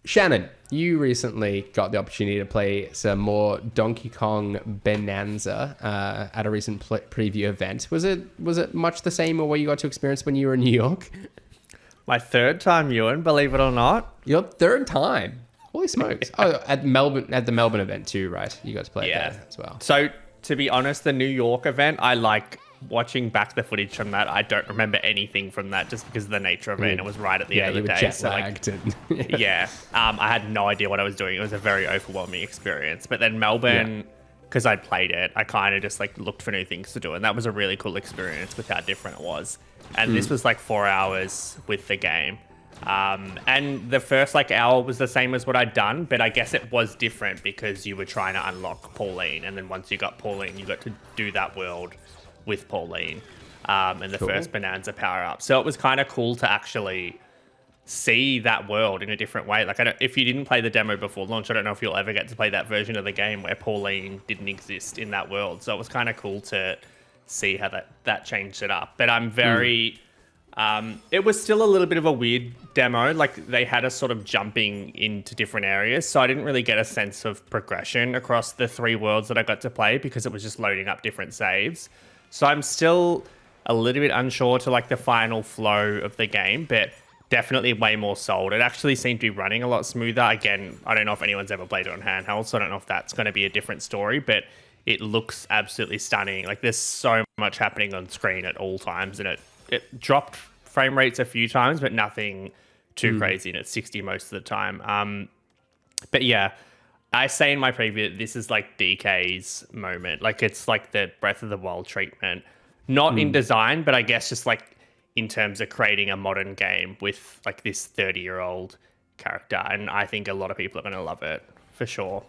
Shannon, you recently got the opportunity to play some more Donkey Kong Bananza at a recent preview event. Was it much the same or what you got to experience when you were in New York? My third time, Ewan, believe it or not. Your third time? Holy smokes. Oh, at the Melbourne event too, right? You got to play it there as well. So, to be honest, the New York event, I like watching back the footage from that. I don't remember anything from that just because of the nature of it, and it was right at the end of the day. Jet lagged I had no idea what I was doing. It was a very overwhelming experience. But then Melbourne, because I'd played it, I kind of just like looked for new things to do, and that was a really cool experience with how different it was. And this was like 4 hours with the game. And the first like hour was the same as what I'd done, but I guess it was different because you were trying to unlock Pauline, and then once you got Pauline, you got to do that world with Pauline and the first Bananza power up. So it was kind of cool to actually see that world in a different way. Like, if you didn't play the demo before launch, I don't know if you'll ever get to play that version of the game where Pauline didn't exist in that world. So it was kind of cool to see how that changed it up. But I'm very... it was still a little bit of a weird demo. Like, they had us sort of jumping into different areas. So I didn't really get a sense of progression across the 3 worlds that I got to play because it was just loading up different saves. So I'm still a little bit unsure to like the final flow of the game, but definitely way more sold. It actually seemed to be running a lot smoother. Again, I don't know if anyone's ever played it on handheld, so I don't know if that's going to be a different story, but it looks absolutely stunning. Like, there's so much happening on screen at all times, and it dropped frame rates a few times, but nothing too crazy, and it's 60 most of the time. But yeah, I say in my preview, this is like DK's moment. Like, it's like the Breath of the Wild treatment. Not in design, but I guess just like in terms of creating a modern game with like this 30-year-old character. And I think a lot of people are going to love it, for sure.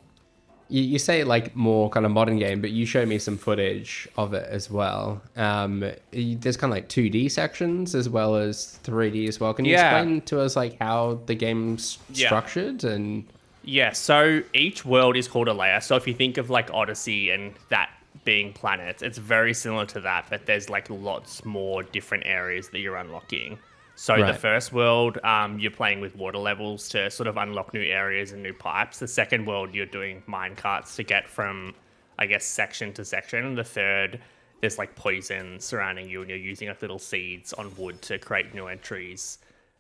You say like more kind of modern game, but you showed me some footage of it as well. There's kind of like 2D sections as well as 3D as well. Can you explain to us like how the game's structured? And yeah, so each world is called a layer. So if you think of like Odyssey and that being planets, it's very similar to that, but there's like lots more different areas that you're unlocking. So the first world, you're playing with water levels to sort of unlock new areas and new pipes. The second world, you're doing mine carts to get from, I guess, section to section. And the third, there's like poison surrounding you, and you're using like little seeds on wood to create new entries.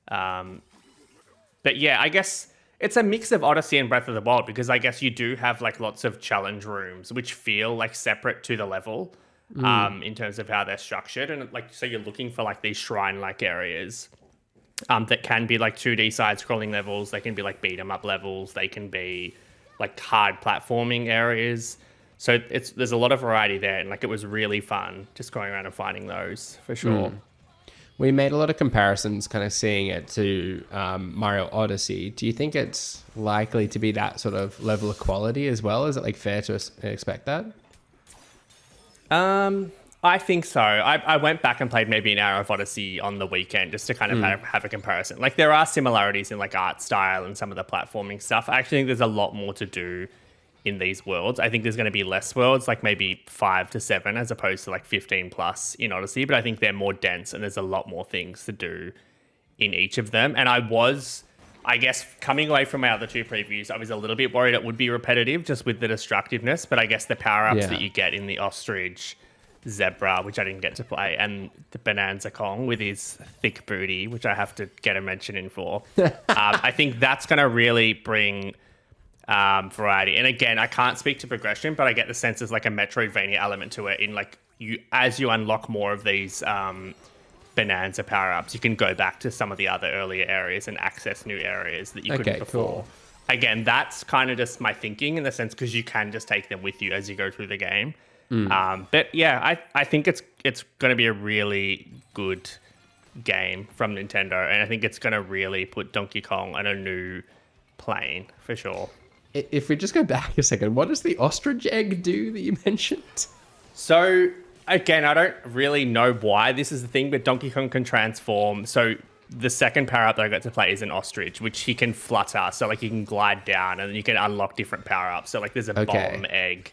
But yeah, I guess it's a mix of Odyssey and Breath of the Wild, because I guess you do have like lots of challenge rooms which feel like separate to the level. In terms of how they're structured, and like, so you're looking for like these shrine-like areas that can be like 2D side-scrolling levels. They can be like beat 'em up levels. They can be like hard platforming areas. So there's a lot of variety there, and like it was really fun just going around and finding those, for sure. We made a lot of comparisons, kind of seeing it to Mario Odyssey. Do you think it's likely to be that sort of level of quality as well? Is it like fair to expect that? I think so. I went back and played maybe an hour of Odyssey on the weekend just to kind of have a comparison. Like, there are similarities in like art style and some of the platforming stuff. I actually think there's a lot more to do in these worlds. I think there's going to be less worlds, like maybe 5 to 7 as opposed to like 15 plus in Odyssey, but I think they're more dense and there's a lot more things to do in each of them. And I guess coming away from my other 2 previews, I was a little bit worried it would be repetitive just with the destructiveness, but I guess the power-ups that you get in the ostrich, zebra, which I didn't get to play, and the Bananza Kong with his thick booty, which I have to get a mention in for. I think that's going to really bring variety. And again, I can't speak to progression, but I get the sense there's like a Metroidvania element to it in like, as you unlock more of these Bananza power-ups, you can go back to some of the other earlier areas and access new areas that you couldn't before. Cool. Again, that's kind of just my thinking in the sense, because you can just take them with you as you go through the game. But yeah, I think it's going to be a really good game from Nintendo, and I think it's going to really put Donkey Kong on a new plane, for sure. If we just go back a second, what does the ostrich egg do that you mentioned? So again, I don't really know why this is the thing, but Donkey Kong can transform. So the second power-up that I got to play is an ostrich, which he can flutter. So like, you can glide down and you can unlock different power-ups. So like, there's a bomb egg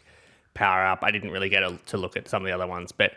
power-up. I didn't really get to look at some of the other ones, but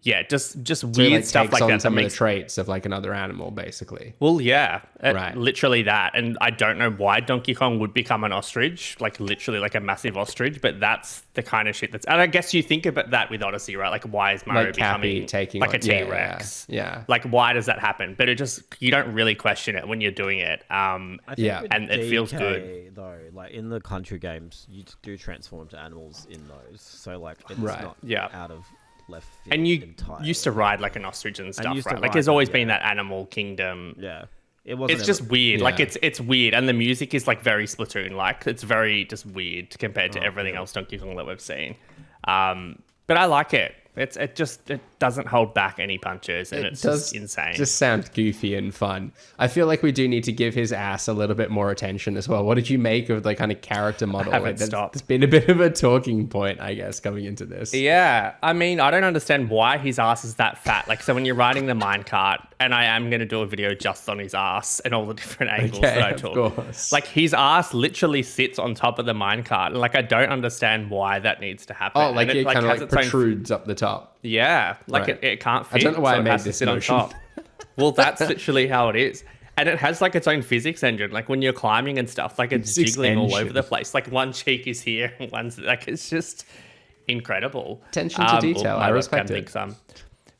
yeah, just So it, weird like, stuff takes like on that. some That of the makes traits of like another animal, basically. Well, yeah, Right. literally that. And I don't know why Donkey Kong would become an ostrich, like literally like a massive ostrich, but that's the kind of shit that's. And I guess you think about that with Odyssey, right? Like, why is Mario Like Cappy becoming taking like on, a T-Rex? Yeah. Like, why does that happen? But it just, you don't really question it when you're doing it. I think Yeah. with And it feels good. DK, though, like in the country games, you do transform to animals in those, so like it's Right. not Yeah. out of left field. And you entirely. used to ride like an ostrich and stuff, used to right? Like, ride there's them, always yeah. been that animal kingdom. Yeah, it wasn't. It's just weird. Yeah. Like it's weird, and the music is like very Splatoon like. It's very just weird compared to everything else Donkey Kong that we've seen. But I like it. It doesn't hold back any punches, and it's just insane. Just sound goofy and fun. I feel like we do need to give his ass a little bit more attention as well. What did you make of the kind of character model? haven't Like, stopped. It's been a bit of a talking point, I guess, coming into this. Yeah, I mean, I don't understand why his ass is that fat. Like, so when you're riding the minecart, and I am going to do a video just on his ass and all the different angles that I of took. course. Like, his ass literally sits on top of the minecart. And, like, I don't understand why that needs to happen. Oh, like And it kind of has like its own- protrudes up the top. Yeah, like Right. it can't fit. I don't know why so I it made has to this sit on motion. top. Well, that's literally how it is. And it has like its own physics engine. Like when you're climbing and stuff, like it's Physics jiggling all engine. over the place. Like one cheek is here and one's like, it's just incredible. Attention to detail. My I webcam respect it. thinks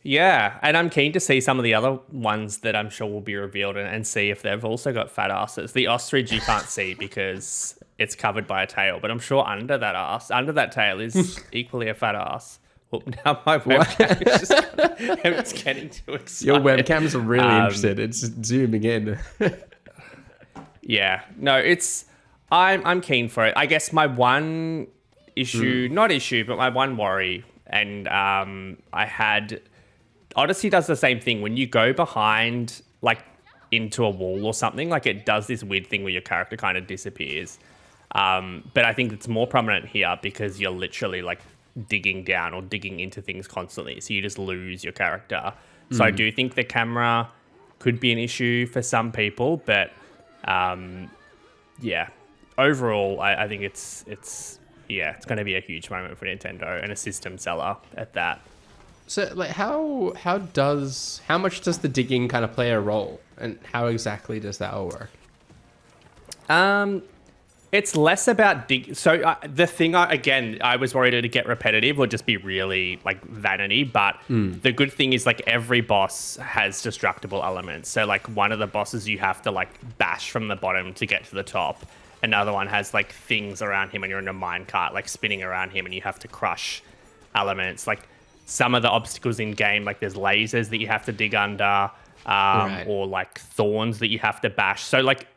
yeah, and I'm keen to see some of the other ones that I'm sure will be revealed and see if they've also got fat asses. The ostrich you can't see because it's covered by a tail, but I'm sure under that tail is equally a fat ass. Well, now my webcam is just it's getting too excited. Your webcam's really interested. It's zooming in. Yeah, no, I'm keen for it. I guess my one issue, not issue, but my one worry, and I had Odyssey does the same thing when you go behind like into a wall or something. Like it does this weird thing where your character kind of disappears. But I think it's more prominent here because you're literally like digging down or digging into things constantly, so you just lose your character. So I do think the camera could be an issue for some people, but yeah, overall I think it's going to be a huge moment for Nintendo and a system seller at that. So, like, how much does the digging kind of play a role, and how exactly does that all work? It's less about dig. So the thing, I was worried it'd get repetitive or just be really like vanity. But the good thing is like every boss has destructible elements. So like one of the bosses you have to like bash from the bottom to get to the top. Another one has like things around him and you're in a minecart like spinning around him and you have to crush elements. Like some of the obstacles in game, like there's lasers that you have to dig under, Right. or like thorns that you have to bash. So like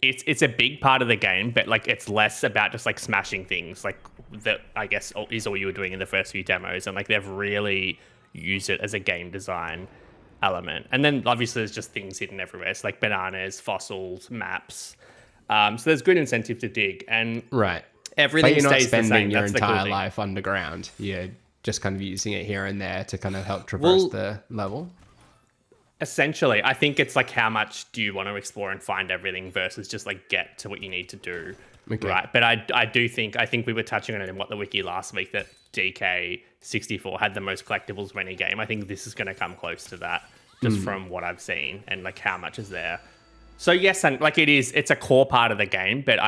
it's a big part of the game, but like it's less about just like smashing things, like that I guess is all you were doing in the first few demos, and like they've really used it as a game design element. And then obviously there's just things hidden everywhere, so like bananas, fossils, maps. So there's good incentive to dig, and Right. everything But you're not stays the spending same. your That's the cool entire thing. life underground. You're just kind of using it here and there to kind of help traverse the level. Essentially, I think it's like how much do you want to explore and find everything versus just like get to what you need to do, Okay. right? But I think we were touching on it in What the Wiki last week that DK64 had the most collectibles of any game. I think this is going to come close to that just from what I've seen and like how much is there. So yes, and like it's a core part of the game, but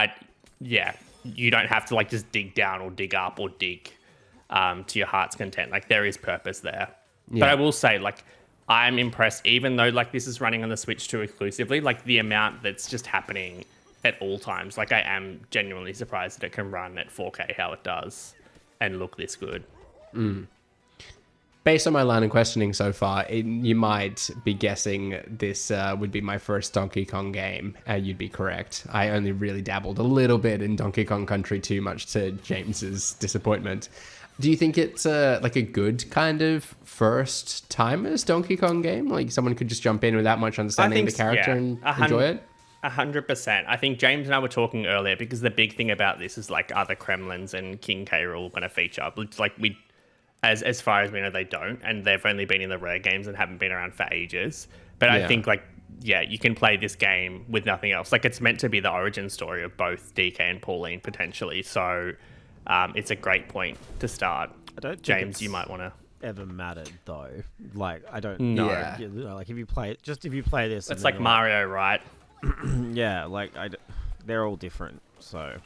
you don't have to like just dig down or dig up or dig to your heart's content. Like there is purpose there. Yeah. But I will say like I'm impressed, even though like this is running on the Switch 2 exclusively, like the amount that's just happening at all times. Like I am genuinely surprised that it can run at 4K how it does and look this good. Based on my line of questioning so far, you might be guessing this would be my first Donkey Kong game. You'd be correct. I only really dabbled a little bit in Donkey Kong Country too much to James's disappointment. Do you think it's like a good kind of first timers Donkey Kong game? Like someone could just jump in without much understanding the character and enjoy it? 100%. I think James and I were talking earlier because the big thing about this is like are the Kremlins and King K. Rool going to feature? Like as far as we know, they don't, and they've only been in the Rare games and haven't been around for ages. But I think like you can play this game with nothing else. Like it's meant to be the origin story of both DK and Pauline potentially. So it's a great point to start. I don't think James, it's- you might want to. ever mattered though. Like I don't know. Yeah. You know, like if you play this, It's and like then Mario, right? yeah, like they're all different. So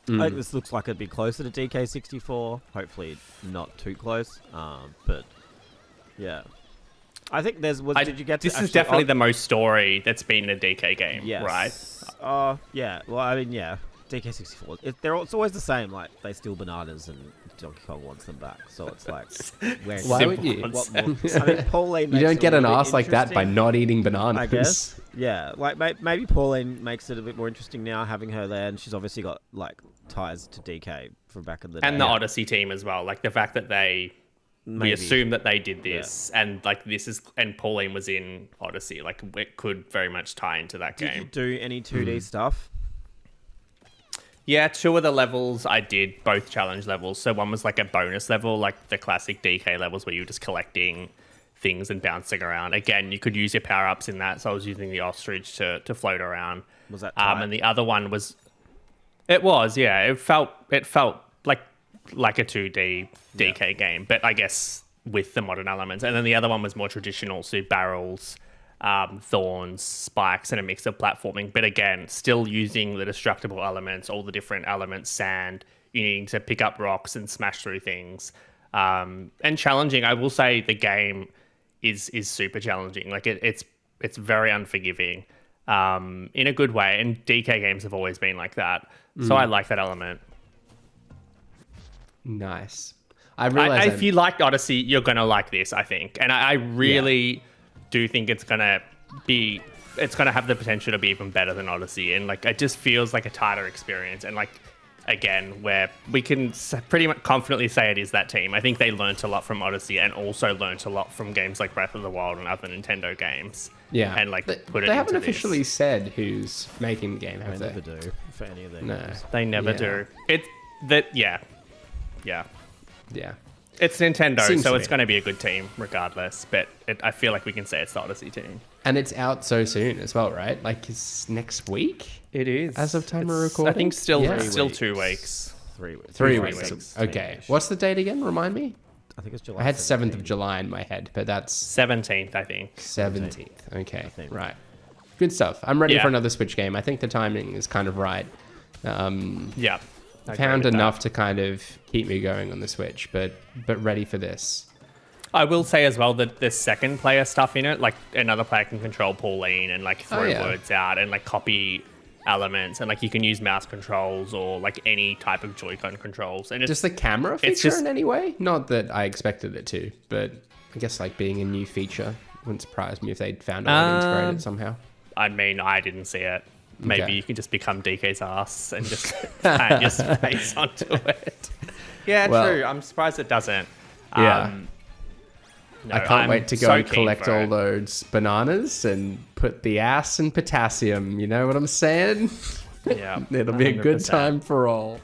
I think this looks like it'd be closer to DK64. Hopefully not too close. But yeah, I think did you get to? This is definitely the most story that's been in a DK game, yes. right? Yeah. Well, I mean, yeah. DK64. It's always the same. Like they steal bananas and Donkey Kong wants them back. So it's like, why would you? What more? I think Pauline. You don't get an ass ass like that by not eating bananas. I guess. Yeah. Like maybe Pauline makes it a bit more interesting now having her there, and she's obviously got like ties to DK from back in the day. And the Odyssey team as well. Like the fact that we assume that they did this, and like and Pauline was in Odyssey. Like it could very much tie into that game. Did you do any 2D stuff? Yeah, 2 of the levels I did, both challenge levels. So one was like a bonus level, like the classic DK levels where you're just collecting things and bouncing around. Again, you could use your power-ups in that, so I was using the ostrich to float around. Was that tight? And the other one was... It was, yeah. It felt like a 2D DK game, but I guess with the modern elements. And then the other one was more traditional, so barrels... thorns, spikes, and a mix of platforming. But again, still using the destructible elements, all the different elements, sand, you needing to pick up rocks and smash through things. And challenging, I will say the game is super challenging. Like it's very unforgiving in a good way. And DK games have always been like that. So I like that element. Nice. I realize if you liked Odyssey, you're going to like this, I think. And I really... do think it's gonna have the potential to be even better than Odyssey, and like it just feels like a tighter experience. And like again, where we can pretty much confidently say it is that team. I think they learnt a lot from Odyssey and also learnt a lot from games like Breath of the Wild and other Nintendo games. Yeah, and like they haven't officially said who's making the game, have they? Never do for any of their games. They never do. Yeah. It's Nintendo, so it's going to be a good team regardless. But I feel like we can say it's the Odyssey team. And it's out so soon as well, right? Like it's next week? It is. As of time of recording? I think still 3 2 weeks. weeks. 3 weeks. Okay. What's the date again? Remind me. I think it's July. I had 7th of July in my head, but that's 17th, I think. 17th. Okay. Right. Good stuff. I'm ready for another Switch game. I think the timing is kind of right. Yeah. Found enough to kind of keep me going on the Switch, but ready for this. I will say as well that there's second player stuff in it, like another player can control Pauline and like throw words out and like copy elements, and like you can use mouse controls or like any type of Joy-Con controls. And does the camera feature in any way? Not that I expected it to, but I guess like being a new feature wouldn't surprise me if they'd found a way to integrate it somehow. I mean, I didn't see it. Maybe you can just become DK's ass and just pan your face onto it. Yeah, true. I'm surprised it doesn't. Yeah. No, I can't wait to go and collect all those bananas and put the ass in potassium. You know what I'm saying? Yeah. It'll be a good 100%. time for all.